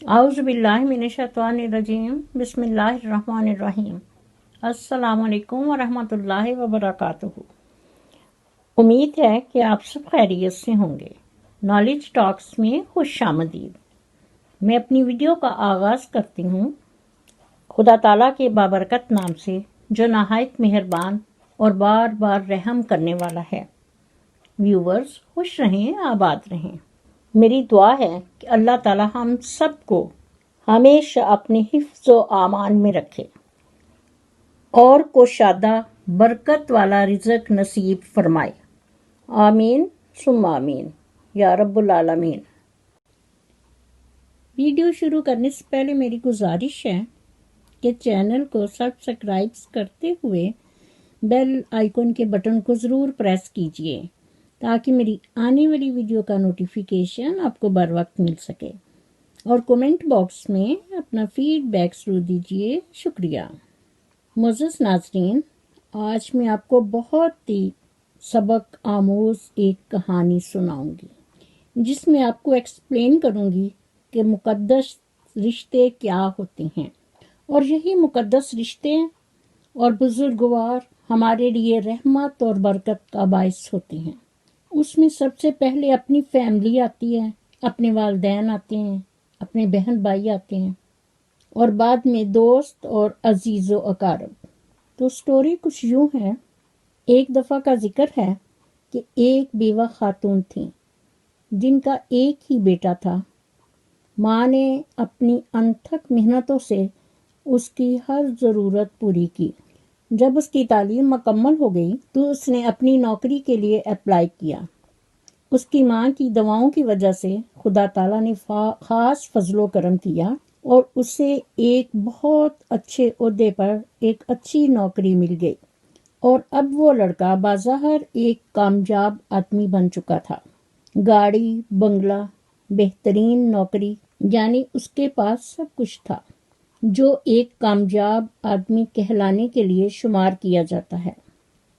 اعوذ باللہ من الشیطان الرجیم بسم اللہ الرحمن الرحیم السلام علیکم ورحمۃ اللہ وبرکاتہ۔ امید ہے کہ آپ سب خیریت سے ہوں گے۔ نالج ٹاکس میں خوش آمدید۔ میں اپنی ویڈیو کا آغاز کرتی ہوں خدا تعالیٰ کے بابرکت نام سے جو نہایت مہربان اور بار بار رحم کرنے والا ہے۔ ویورز خوش رہیں، آباد رہیں۔ میری دعا ہے کہ اللہ تعالیٰ ہم سب کو ہمیشہ اپنے حفظ و امان میں رکھے اور کوشادہ برکت والا رزق نصیب فرمائے۔ آمین ثم آمین یا رب العالمین۔ ویڈیو شروع کرنے سے پہلے میری گزارش ہے کہ چینل کو سبسکرائب کرتے ہوئے بیل آئیکن کے بٹن کو ضرور پریس کیجیے تاکہ میری آنے والی ویڈیو کا نوٹیفیکیشن آپ کو بر وقت مل سکے، اور کومنٹ باکس میں اپنا فیڈ بیک ضرور دیجیے۔ شکریہ۔ معزز ناظرین، آج میں آپ کو بہت ہی سبق آموز ایک کہانی سناؤں گی جس میں آپ کو ایکسپلین کروں گی کہ مقدس رشتے کیا ہوتے ہیں، اور یہی مقدس رشتے اور بزرگوار ہمارے لیے رحمت اور برکت کا باعث ہوتے ہیں۔ اس میں سب سے پہلے اپنی فیملی آتی ہے، اپنے والدین آتے ہیں، اپنے بہن بھائی آتے ہیں، اور بعد میں دوست اور عزیز و اقارب۔ تو سٹوری کچھ یوں ہے۔ ایک دفعہ کا ذکر ہے کہ ایک بیوہ خاتون تھیں جن کا ایک ہی بیٹا تھا۔ ماں نے اپنی انتھک محنتوں سے اس کی ہر ضرورت پوری کی۔ جب اس کی تعلیم مکمل ہو گئی تو اس نے اپنی نوکری کے لیے اپلائی کیا۔ اس کی ماں کی دعاؤں کی وجہ سے خدا تعالیٰ نے خاص فضل و کرم کیا اور اسے ایک بہت اچھے عہدے پر ایک اچھی نوکری مل گئی، اور اب وہ لڑکا بظاہر ایک کامیاب آدمی بن چکا تھا۔ گاڑی، بنگلہ، بہترین نوکری، یعنی اس کے پاس سب کچھ تھا جو ایک کامیاب آدمی کہلانے کے لیے شمار کیا جاتا ہے۔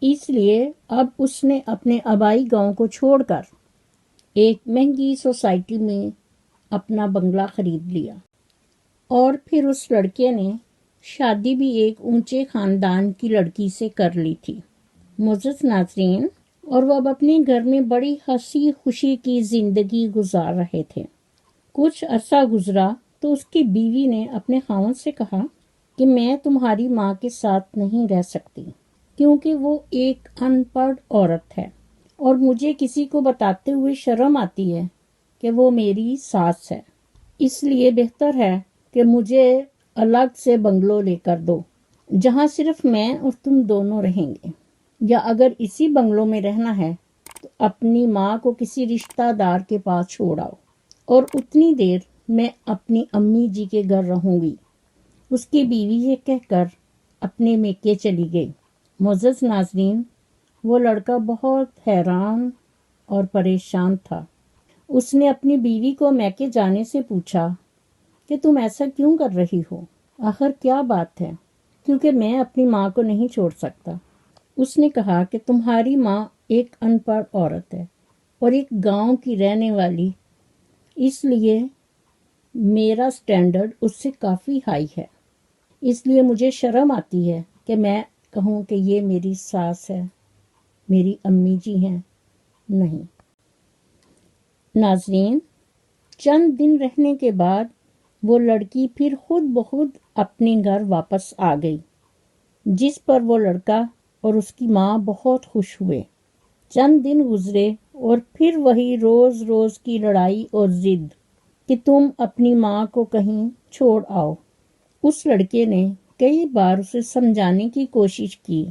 اس لیے اب اس نے اپنے آبائی گاؤں کو چھوڑ کر ایک مہنگی سوسائٹی میں اپنا بنگلہ خرید لیا، اور پھر اس لڑکے نے شادی بھی ایک اونچے خاندان کی لڑکی سے کر لی تھی۔ معزز ناظرین، اور وہ اب اپنے گھر میں بڑی ہنسی خوشی کی زندگی گزار رہے تھے۔ کچھ عرصہ گزرا تو اس کی بیوی نے اپنے خاوند سے کہا کہ میں تمہاری ماں کے ساتھ نہیں رہ سکتی کیونکہ وہ ایک ان پڑھ عورت ہے، اور مجھے کسی کو بتاتے ہوئے شرم آتی ہے کہ وہ میری ساس ہے۔ اس لیے بہتر ہے کہ مجھے الگ سے بنگلو لے کر دو جہاں صرف میں اور تم دونوں رہیں گے، یا اگر اسی بنگلو میں رہنا ہے تو اپنی ماں کو کسی رشتہ دار کے پاس چھوڑ آؤ، اور اتنی دیر میں اپنی امی جی کے گھر رہوں گی۔ اس کی بیوی یہ کہہ کر اپنے میکے چلی گئی۔ معزز ناظرین، وہ لڑکا بہت حیران اور پریشان تھا۔ اس نے اپنی بیوی کو میکے جانے سے پوچھا کہ تم ایسا کیوں کر رہی ہو؟ آخر کیا بات ہے؟ کیونکہ میں اپنی ماں کو نہیں چھوڑ سکتا۔ اس نے کہا کہ تمہاری ماں ایک ان پڑھ عورت ہے اور ایک گاؤں کی رہنے والی، اس لیے میرا سٹینڈرڈ اس سے کافی ہائی ہے، اس لیے مجھے شرم آتی ہے کہ میں کہوں کہ یہ میری ساس ہے، میری امی جی ہیں۔ نہیں۔ ناظرین، چند دن رہنے کے بعد وہ لڑکی پھر خود بخود اپنے گھر واپس آ گئی، جس پر وہ لڑکا اور اس کی ماں بہت خوش ہوئے۔ چند دن گزرے اور پھر وہی روز روز کی لڑائی اور ضد کہ تم اپنی ماں کو کہیں چھوڑ آؤ۔ اس لڑکے نے کئی بار اسے سمجھانے کی کوشش کی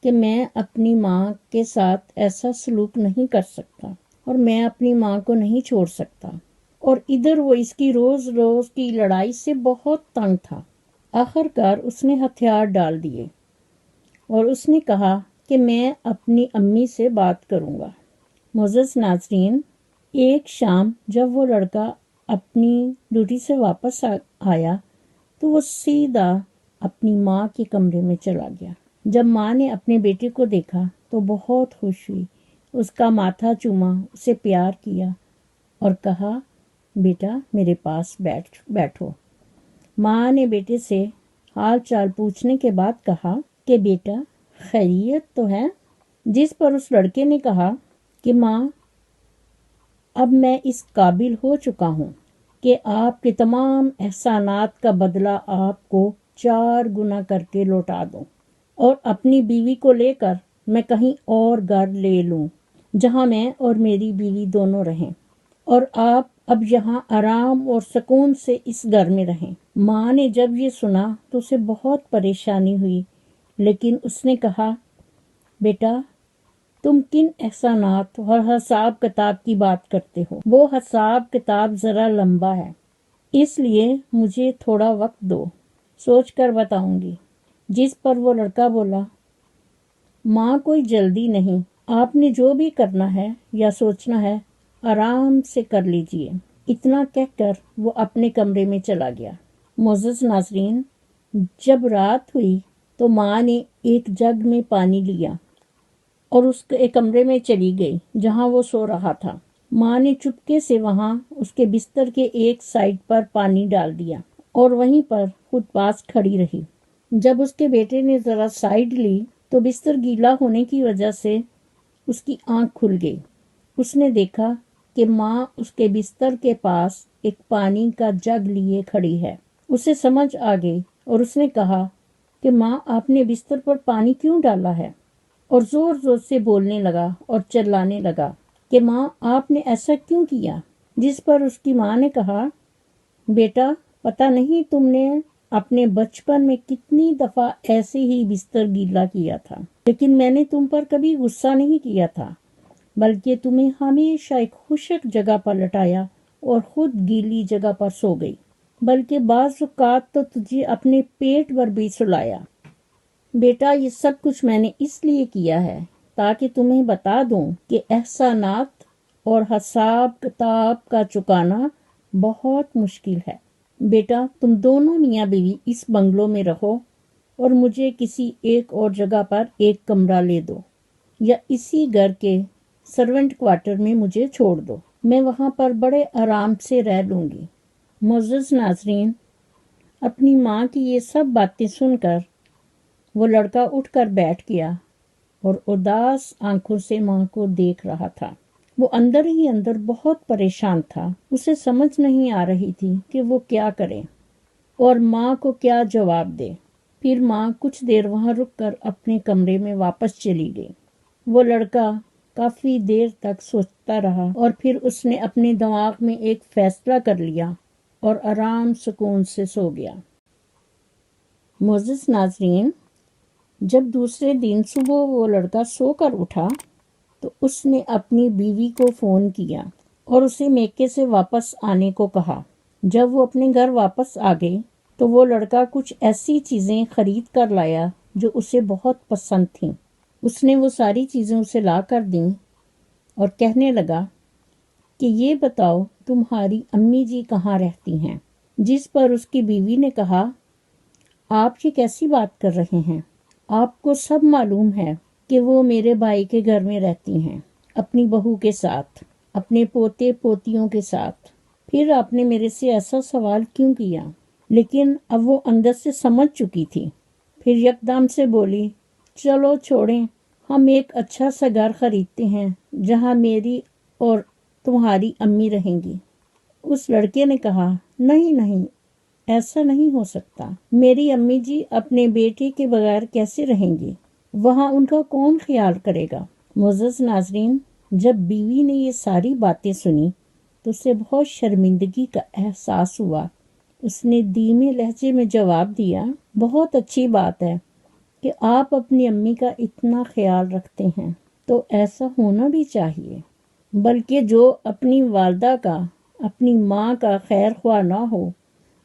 کہ میں اپنی ماں کے ساتھ ایسا سلوک نہیں کر سکتا اور میں اپنی ماں کو نہیں چھوڑ سکتا، اور ادھر وہ اس کی روز روز کی لڑائی سے بہت تنگ تھا۔ آخر کار اس نے ہتھیار ڈال دیے اور اس نے کہا کہ میں اپنی امی سے بات کروں گا۔ معزز ناظرین، ایک شام جب وہ لڑکا اپنی ڈیوٹی سے واپس آیا تو وہ سیدھا اپنی ماں کے کمرے میں چلا گیا۔ جب ماں نے اپنے بیٹے کو دیکھا تو بہت خوش ہوئی، اس کا ماتھا چوما، اسے پیار کیا اور کہا بیٹا میرے پاس بیٹھو۔ ماں نے بیٹے سے حال چال پوچھنے کے بعد کہا کہ بیٹا خیریت تو ہے؟ جس پر اس لڑکے نے کہا کہ ماں اب میں اس قابل ہو چکا ہوں کہ آپ کے تمام احسانات کا بدلہ آپ کو 4 گنا کر کے لوٹا دوں اور اپنی بیوی کو لے کر میں کہیں اور گھر لے لوں جہاں میں اور میری بیوی دونوں رہیں اور آپ اب یہاں آرام اور سکون سے اس گھر میں رہیں۔ ماں نے جب یہ سنا تو اسے بہت پریشانی ہوئی، لیکن اس نے کہا بیٹا تم کن احسانات اور حساب کتاب کی بات کرتے ہو؟ وہ حساب کتاب ذرا لمبا ہے، اس لیے مجھے تھوڑا وقت دو، سوچ کر بتاؤں گی۔ جس پر وہ لڑکا بولا ماں کوئی جلدی نہیں، آپ نے جو بھی کرنا ہے یا سوچنا ہے آرام سے کر لیجئے۔ اتنا کہہ کر وہ اپنے کمرے میں چلا گیا۔ معزز ناظرین، جب رات ہوئی تو ماں نے ایک جگ میں پانی لیا اور اس کے کمرے میں چلی گئی جہاں وہ سو رہا تھا۔ ماں نے چپکے سے وہاں اس کے بستر کے ایک سائڈ پر پانی ڈال دیا اور وہیں پر خود پاس کھڑی رہی۔ جب اس کے بیٹے نے ذرا سائڈ لی تو بستر گیلا ہونے کی وجہ سے اس کی آنکھ کھل گئی۔ اس نے دیکھا کہ ماں اس کے بستر کے پاس ایک پانی کا جگ لیے کھڑی ہے۔ اسے سمجھ آ گئی اور اس نے کہا کہ ماں آپ نے بستر پر پانی کیوں ڈالا ہے؟ اور زور زور سے بولنے لگا اور چلانے لگا کہ ماں آپ نے ایسا کیوں کیا؟ جس پر اس کی ماں نے کہا بیٹا پتہ نہیں تم نے اپنے بچپن میں کتنی دفعہ ایسے ہی بستر گیلا کیا تھا، لیکن میں نے تم پر کبھی غصہ نہیں کیا تھا، بلکہ تمہیں ہمیشہ ایک خشک جگہ پر لٹایا اور خود گیلی جگہ پر سو گئی، بلکہ بعض اوقات تو تجھے اپنے پیٹ پر بھی سلایا۔ بیٹا یہ سب کچھ میں نے اس لیے کیا ہے تاکہ تمہیں بتا دوں کہ احسانات اور حساب کتاب کا چکانا بہت مشکل ہے۔ بیٹا تم دونوں میاں بیوی اس بنگلو میں رہو اور مجھے کسی ایک اور جگہ پر ایک کمرہ لے دو یا اسی گھر کے سرونٹ کوارٹر میں مجھے چھوڑ دو، میں وہاں پر بڑے آرام سے رہ لوں گی۔ معزز ناظرین، اپنی ماں کی یہ سب باتیں سن کر وہ لڑکا اٹھ کر بیٹھ گیا اور اداس آنکھوں سے ماں کو دیکھ رہا تھا۔ وہ اندر ہی اندر بہت پریشان تھا۔ اسے سمجھ نہیں آ رہی تھی کہ وہ کیا کرے اور ماں کو کیا جواب دے۔ پھر ماں کچھ دیر وہاں رک کر اپنے کمرے میں واپس چلی گئی۔ وہ لڑکا کافی دیر تک سوچتا رہا اور پھر اس نے اپنے دماغ میں ایک فیصلہ کر لیا اور آرام سکون سے سو گیا۔ معزز ناظرین، جب دوسرے دن صبح وہ لڑکا سو کر اٹھا تو اس نے اپنی بیوی کو فون کیا اور اسے میکے سے واپس آنے کو کہا۔ جب وہ اپنے گھر واپس آ گئی تو وہ لڑکا کچھ ایسی چیزیں خرید کر لایا جو اسے بہت پسند تھیں۔ اس نے وہ ساری چیزیں اسے لا کر دیں اور کہنے لگا کہ یہ بتاؤ تمہاری امی جی کہاں رہتی ہیں؟ جس پر اس کی بیوی نے کہا آپ یہ کیسی بات کر رہے ہیں؟ آپ کو سب معلوم ہے کہ وہ میرے بھائی کے گھر میں رہتی ہیں، اپنی بہو کے ساتھ، اپنے پوتے پوتیوں کے ساتھ۔ پھر آپ نے میرے سے ایسا سوال کیوں کیا؟ لیکن اب وہ اندر سے سمجھ چکی تھی۔ پھر یکدم سے بولی چلو چھوڑیں، ہم ایک اچھا سا گھر خریدتے ہیں جہاں میری اور تمہاری امی رہیں گی۔ اس لڑکے نے کہا نہیں نہیں، ایسا نہیں ہو سکتا، میری امی جی اپنے بیٹے کے بغیر کیسے رہیں گی؟ وہاں ان کا کون خیال کرے گا؟ معزز ناظرین، جب بیوی نے یہ ساری باتیں سنی تو اسے بہت شرمندگی کا احساس ہوا۔ اس نے دھیمے لہجے میں جواب دیا بہت اچھی بات ہے کہ آپ اپنی امی کا اتنا خیال رکھتے ہیں، تو ایسا ہونا بھی چاہیے، بلکہ جو اپنی والدہ کا، اپنی ماں کا خیر خواہ نہ ہو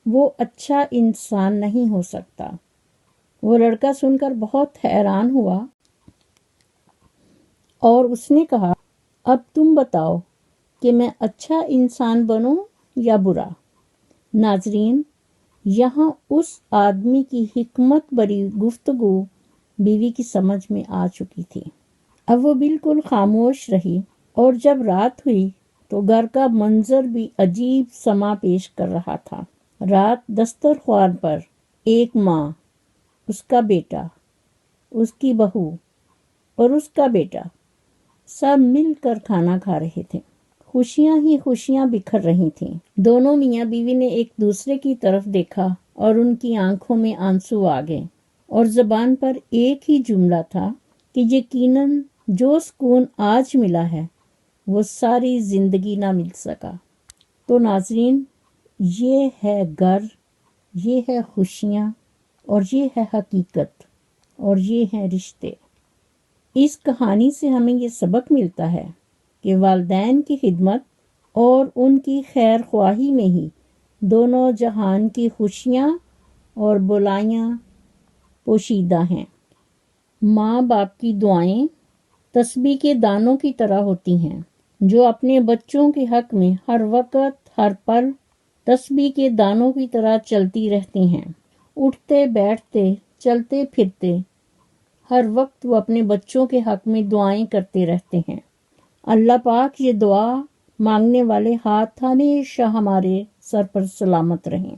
وہ اچھا انسان نہیں ہو سکتا۔ وہ لڑکا سن کر بہت حیران ہوا اور اس نے کہا اب تم بتاؤ کہ میں اچھا انسان بنوں یا برا؟ ناظرین، یہاں اس آدمی کی حکمت بری گفتگو بیوی کی سمجھ میں آ چکی تھی۔ اب وہ بالکل خاموش رہی اور جب رات ہوئی تو گھر کا منظر بھی عجیب سما پیش کر رہا تھا۔ رات دسترخوان پر ایک ماں، اس کا بیٹا، اس کی بہو اور اس کا بیٹا سب مل کر کھانا کھا رہے تھے۔ خوشیاں ہی خوشیاں بکھر رہی تھیں۔ دونوں میاں بیوی نے ایک دوسرے کی طرف دیکھا اور ان کی آنکھوں میں آنسو آ گئے، اور زبان پر ایک ہی جملہ تھا کہ یقیناً جو سکون آج ملا ہے وہ ساری زندگی نہ مل سکا۔ تو ناظرین، یہ ہے گھر، یہ ہے خوشیاں، اور یہ ہے حقیقت، اور یہ ہیں رشتے۔ اس کہانی سے ہمیں یہ سبق ملتا ہے کہ والدین کی خدمت اور ان کی خیر خواہی میں ہی دونوں جہان کی خوشیاں اور بلائیاں پوشیدہ ہیں۔ ماں باپ کی دعائیں تسبیح کے دانوں کی طرح ہوتی ہیں، جو اپنے بچوں کے حق میں ہر وقت ہر پل تسبیح کے دانوں کی طرح چلتی رہتی ہیں۔ اٹھتے بیٹھتے چلتے پھرتے ہر وقت وہ اپنے بچوں کے حق میں دعائیں کرتے رہتے ہیں۔ اللہ پاک یہ دعا مانگنے والے ہاتھ ہمیشہ ہمارے سر پر سلامت رہیں،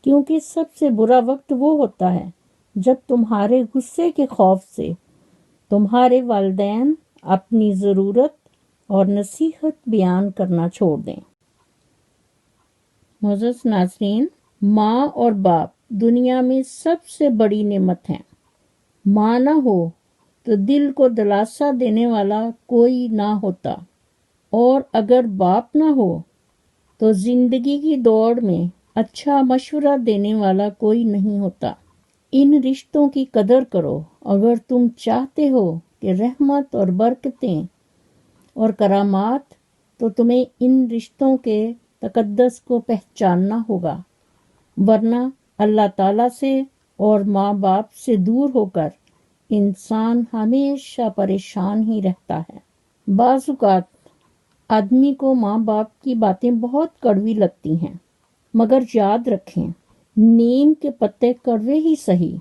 کیونکہ سب سے برا وقت وہ ہوتا ہے جب تمہارے غصے کے خوف سے تمہارے والدین اپنی ضرورت اور نصیحت بیان کرنا چھوڑ دیں۔ معزز ناظرین، ماں اور باپ دنیا میں سب سے بڑی نعمت ہیں۔ ماں نہ ہو تو دل کو دلاسا دینے والا کوئی نہ ہوتا، اور اگر باپ نہ ہو تو زندگی کی دوڑ میں اچھا مشورہ دینے والا کوئی نہیں ہوتا۔ ان رشتوں کی قدر کرو اگر تم چاہتے ہو کہ رحمت اور برکتیں اور کرامات، تو تمہیں ان رشتوں کے تقدس کو پہچاننا ہوگا، ورنہ اللہ تعالیٰ سے اور ماں باپ سے دور ہو کر انسان ہمیشہ پریشان ہی رہتا ہے۔ بعض اوقات آدمی کو ماں باپ کی باتیں بہت کڑوی لگتی ہیں، مگر یاد رکھیں نیم کے پتے کڑوے ہی سہی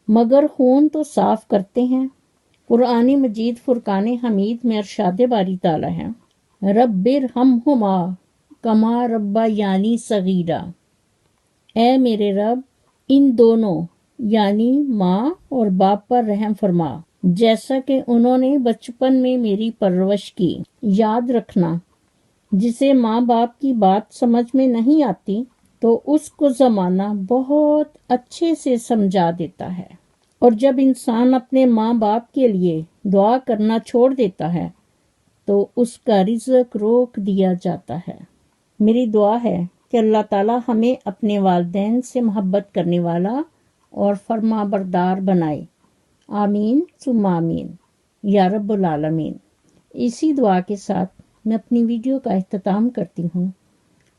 مگر خون تو صاف کرتے ہیں۔ قرآن مجید فرقان حمید میں ارشاد باری تعالیٰ ہے، رب ارحمہما کما ربیانی صغیرا، اے میرے رب ان دونوں یعنی ماں اور باپ پر رحم فرما جیسا کہ انہوں نے بچپن میں میری پرورش کی۔ یاد رکھنا، جسے ماں باپ کی بات سمجھ میں نہیں آتی تو اس کو زمانہ بہت اچھے سے سمجھا دیتا ہے، اور جب انسان اپنے ماں باپ کے لیے دعا کرنا چھوڑ دیتا ہے تو اس کا رزق روک دیا جاتا ہے۔ میری دعا ہے کہ اللہ تعالیٰ ہمیں اپنے والدین سے محبت کرنے والا اور فرما بردار بنائے، آمین ثم آمین یا رب العالمین۔ اسی دعا کے ساتھ میں اپنی ویڈیو کا اختتام کرتی ہوں۔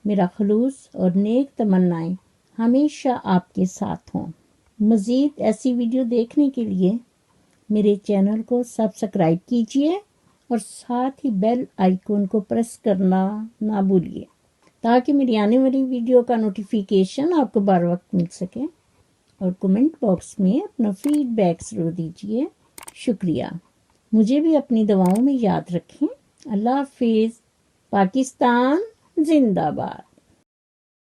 میرا خلوص اور نیک تمنائیں ہمیشہ آپ کے ساتھ ہوں۔ مزید ایسی ویڈیو دیکھنے کے لیے میرے چینل کو سبسکرائب کیجیے اور ساتھ ہی بیل آئیکن کو پریس کرنا نہ بھولیے، تاکہ میری آنے والی ویڈیو کا نوٹیفیکیشن آپ کو بر وقت مل سکے۔ اور کمنٹ باکس میں اپنا فیڈ بیک ضرور دیجیے۔ شکریہ۔ مجھے بھی اپنی دعاؤں میں یاد رکھیں۔ اللہ حافظ۔ پاکستان زندہ باد۔